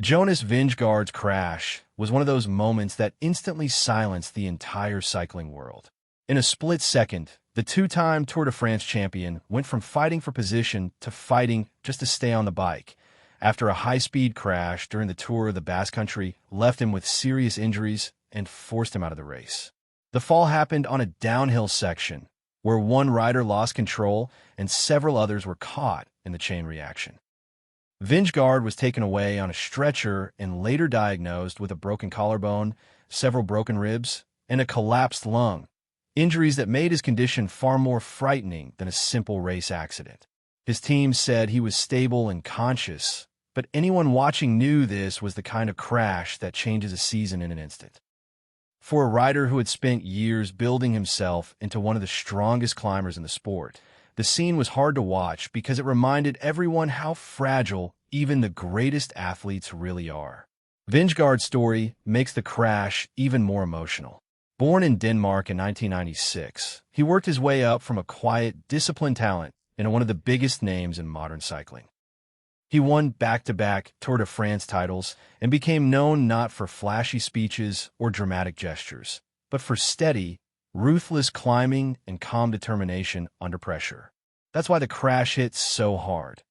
Jonas Vingegaard's crash was one of those moments that instantly silenced the entire cycling world. In a split second, the two-time Tour de France champion went from fighting for position to fighting just to stay on the bike, after a high-speed crash during the Tour of the Basque Country left him with serious injuries and forced him out of the race. The fall happened on a downhill section, where one rider lost control and several others were caught in the chain reaction. Vingegaard was taken away on a stretcher and later diagnosed with a broken collarbone, several broken ribs, and a collapsed lung, injuries that made his condition far more frightening than a simple race accident. His team said he was stable and conscious, but anyone watching knew this was the kind of crash that changes a season in an instant. For a rider who had spent years building himself into one of the strongest climbers in the sport, the scene was hard to watch because it reminded everyone how fragile even the greatest athletes really are. Vingegaard's story makes the crash even more emotional. Born in Denmark in 1996, he worked his way up from a quiet, disciplined talent into one of the biggest names in modern cycling. He won back-to-back Tour de France titles and became known not for flashy speeches or dramatic gestures, but for steady, ruthless climbing and calm determination under pressure. That's why the crash hit so hard.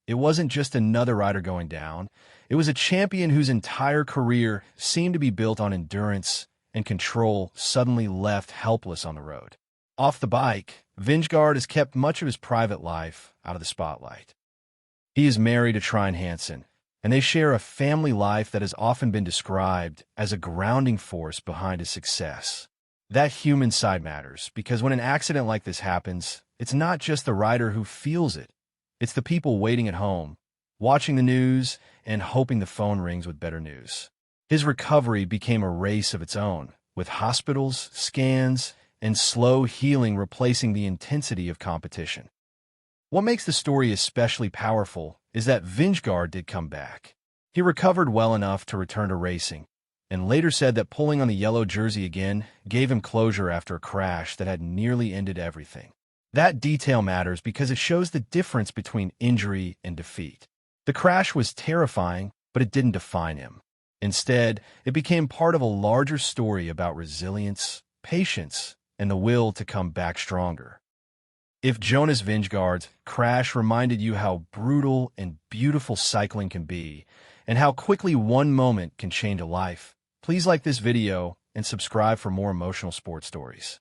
It wasn't just another rider going down. It was a champion whose entire career seemed to be built on endurance and control suddenly left helpless on the road. Off the bike, Vingegaard has kept much of his private life out of the spotlight. He is married to Trine Hansen, and they share a family life that has often been described as a grounding force behind his success. That human side matters, because when an accident like this happens, it's not just the rider who feels it. It's the people waiting at home, watching the news, and hoping the phone rings with better news. His recovery became a race of its own, with hospitals, scans, and slow healing replacing the intensity of competition. What makes the story especially powerful is that Vingegaard did come back. He recovered well enough to return to racing, and later said that pulling on the yellow jersey again gave him closure after a crash that had nearly ended everything. That detail matters because it shows the difference between injury and defeat. The crash was terrifying, but it didn't define him. Instead, it became part of a larger story about resilience, patience, and the will to come back stronger. If Jonas Vingegaard's crash reminded you how brutal and beautiful cycling can be, and how quickly one moment can change a life, please like this video and subscribe for more emotional sports stories.